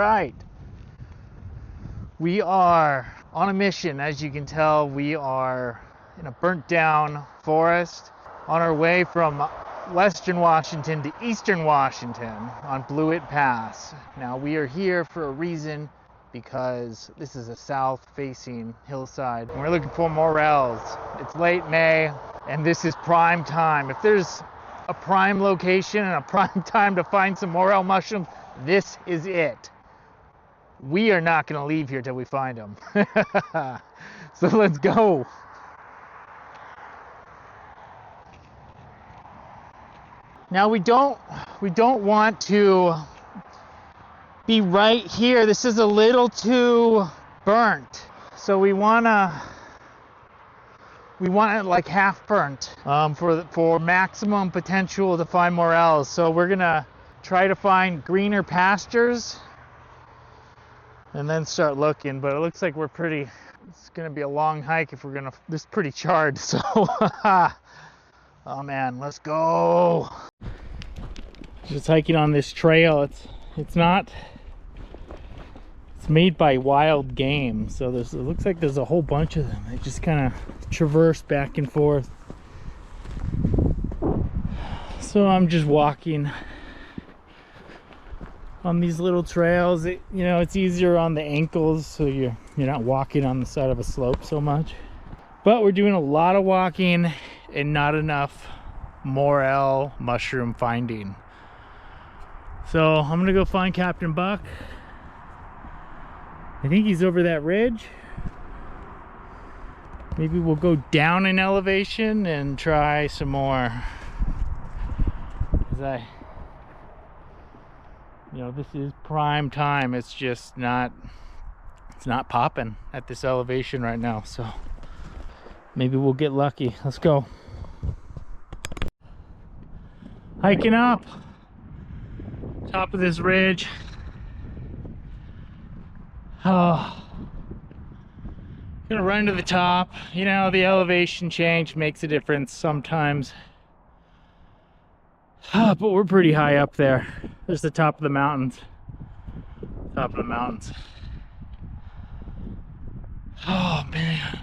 Right. We are on a mission. As you can tell, we are in a burnt down forest on our way from Western Washington to Eastern Washington on Blewett Pass. Now we are here for a reason, because this is a south-facing hillside and we're looking for morels. It's late May and this is prime time. If there's a prime location and a prime time to find some morel mushrooms, this is it. We are not going to leave here till we find them. So let's go. Now we don't want to be right here. This is a little too burnt. So we want it like half burnt for maximum potential to find morels. So we're gonna try to find greener pastures and then start looking. But it looks like it's gonna be a long hike if this is pretty charred. So oh man, let's go. Just hiking on this trail. It's made by wild game, so it looks like there's a whole bunch of them. They just kind of traverse back and forth. So I'm just walking on these little trails. It's easier on the ankles, so you're not walking on the side of a slope so much. But we're doing a lot of walking and not enough morel mushroom finding. So I'm gonna go find Captain Buck. I think he's over that ridge. Maybe we'll go down in elevation and try some more. This is prime time. It's just not popping at this elevation right now. So maybe we'll get lucky. Let's go. Hiking up top of this ridge. Oh, gonna run to the top. The elevation change makes a difference sometimes. But we're pretty high up there. There's the top of the mountains. Top of the mountains. Oh man.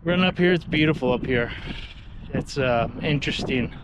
Running up here, it's beautiful up here. It's interesting.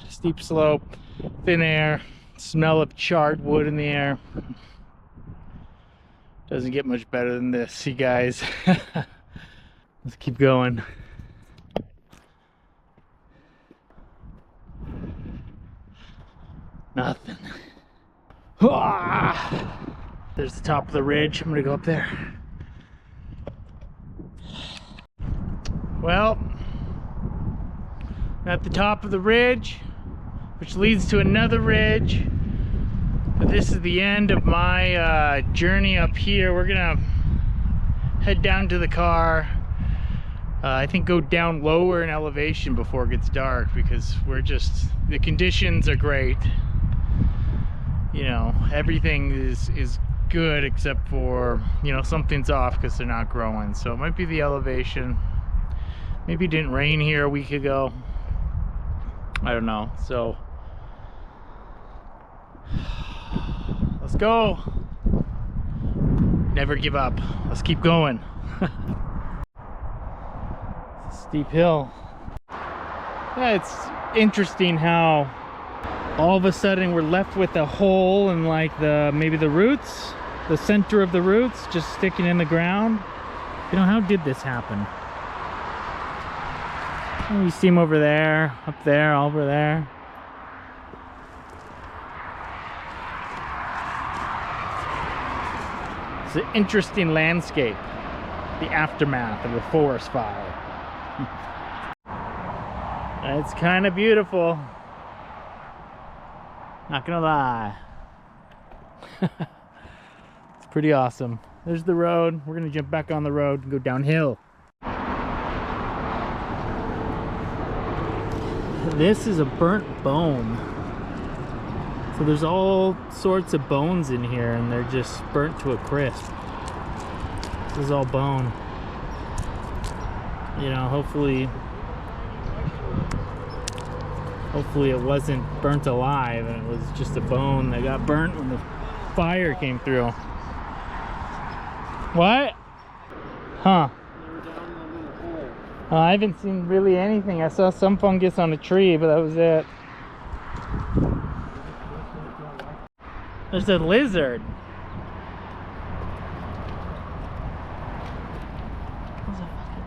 Steep slope, thin air, smell of charred wood in the air. Doesn't get much better than this, you guys. Let's keep going. Nothing. There's the top of the ridge. I'm gonna go up there. Well, at the top of the ridge, which leads to another ridge. But this is the end of my journey up here. We're gonna head down to the car. I think go down lower in elevation before it gets dark, because the conditions are great. Everything is good except for, something's off because they're not growing. So it might be the elevation. Maybe it didn't rain here a week ago. I don't know. So let's go. Never give up. Let's keep going. It's a steep hill. Yeah, it's interesting how all of a sudden we're left with a hole in maybe the roots, the center of the roots just sticking in the ground. How did this happen? Oh, you see them over there, up there, over there. It's an interesting landscape, the aftermath of a forest fire. It's kind of beautiful, not gonna lie. It's pretty awesome. There's the road. We're gonna jump back on the road and go downhill. This is a burnt bone. So there's all sorts of bones in here and they're just burnt to a crisp. This is all bone. Hopefully it wasn't burnt alive and it was just a bone that got burnt when the fire came through. What? Huh. They were down in a little hole. I haven't seen really anything. I saw some fungus on a tree, but that was it. There's a lizard.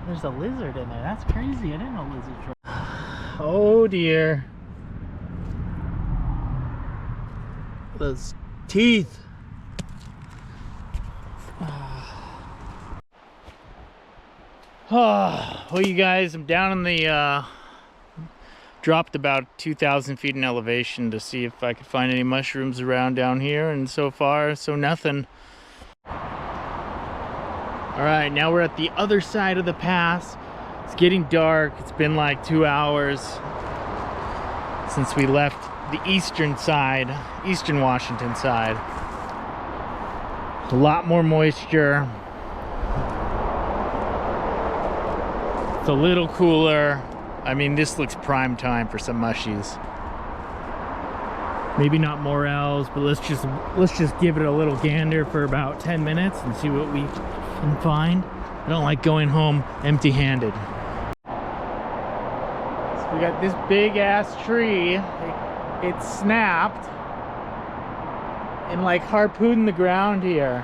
There's a lizard in there. That's crazy. I didn't know lizards were. Oh dear. Those teeth. Well, you guys, I'm down in the dropped about 2,000 feet in elevation to see if I could find any mushrooms around down here, and so far, so nothing. All right, now we're at the other side of the pass. It's getting dark. It's been like 2 hours since we left the eastern side, eastern Washington side. A lot more moisture. It's a little cooler. I mean, this looks prime time for some mushies. Maybe not morels, but let's just give it a little gander for about 10 minutes and see what we can find. I don't like going home empty-handed. So we got this big ass tree. It snapped and like harpooned the ground here.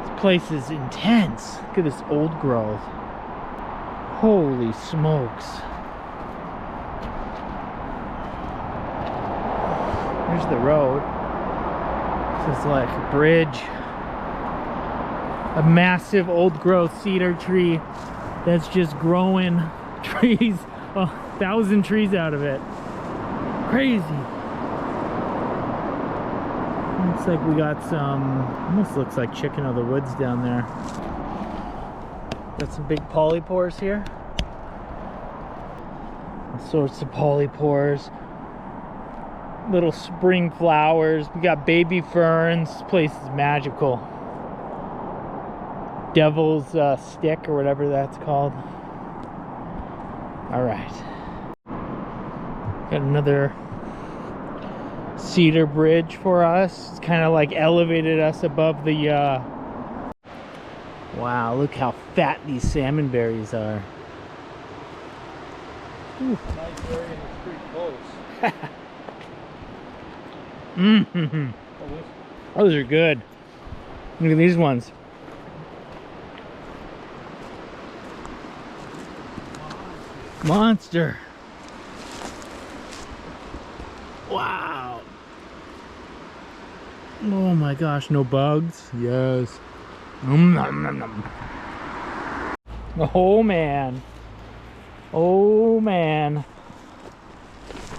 This place is intense. Look at this old growth. Holy smokes. There's the road. This is like a bridge. A massive old growth cedar tree that's just growing trees, 1,000 trees out of it. Crazy. Looks like we got some, almost looks like chicken of the woods down there. Got some big polypores here. All sorts of polypores. Little spring flowers. We got baby ferns. This place is magical. Devil's stick or whatever that's called. All right. Got another cedar bridge for us. It's kind of like elevated us above the wow, look how fat these salmon berries are. Ooh. Nice area and it's pretty close. Mm-hmm. Those are good. Look at these ones. Monster. Wow. Oh my gosh, no bugs? Yes. Nom, nom, nom. Oh man. Oh man.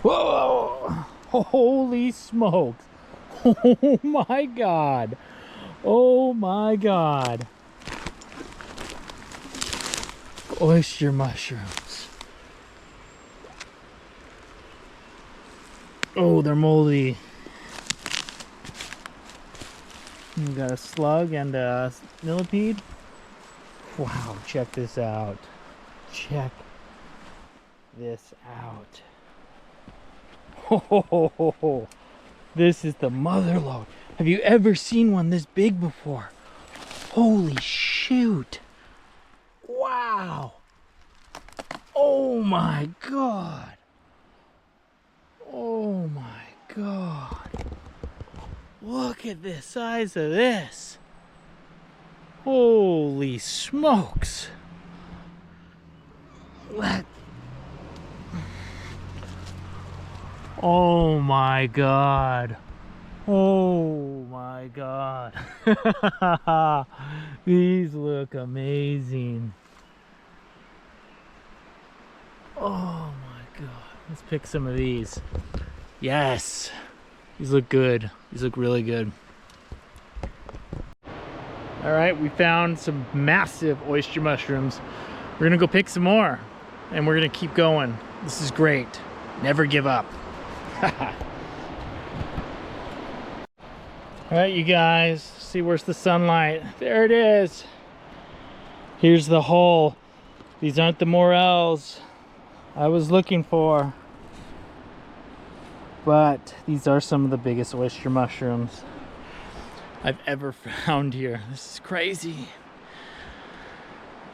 Whoa. Holy smokes. Oh my god. Oh my god. Oyster mushrooms. Oh, they're moldy. We got a slug and a millipede. Wow, check this out. Check this out. Oh, this is the mother lode. Have you ever seen one this big before? Holy shoot. Wow. Oh my god. Oh my god. Look at the size of this. Holy smokes. What? Oh my god. Oh my god. These look amazing. Oh my god. Let's pick some of these. Yes. These look good. These look really good. All right, we found some massive oyster mushrooms. We're gonna go pick some more and we're gonna keep going. This is great. Never give up. All right, you guys, see where's the sunlight? There it is. Here's the hole. These aren't the morels I was looking for, but these are some of the biggest oyster mushrooms I've ever found here. This is crazy.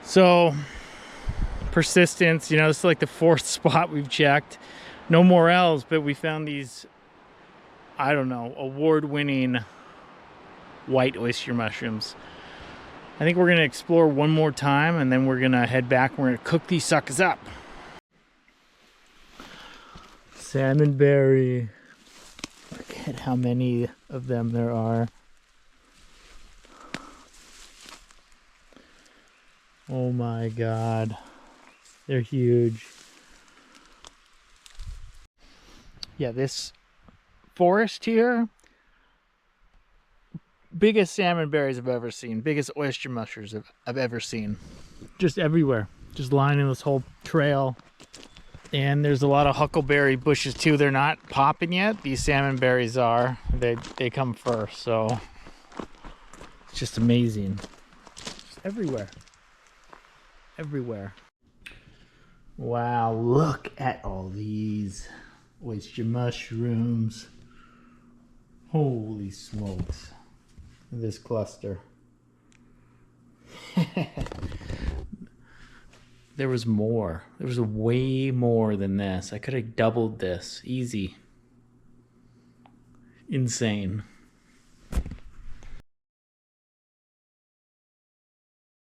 So, persistence, you know, this is like the 4th spot we've checked. No morels, but we found these, I don't know, award-winning white oyster mushrooms. I think we're gonna explore one more time and then we're gonna head back and we're gonna cook these suckers up. Salmonberry. Look at how many of them there are. Oh my God. They're huge. Yeah, this forest here, biggest salmonberries I've ever seen, biggest oyster mushrooms I've ever seen. Just everywhere, just lining this whole trail. And there's a lot of huckleberry bushes too. They're not popping yet. These salmonberries are. They come first, so it's just amazing. Just everywhere. Everywhere. Wow, look at all these oyster mushrooms. Holy smokes. This cluster. There was more. There was way more than this. I could have doubled this. Easy. Insane.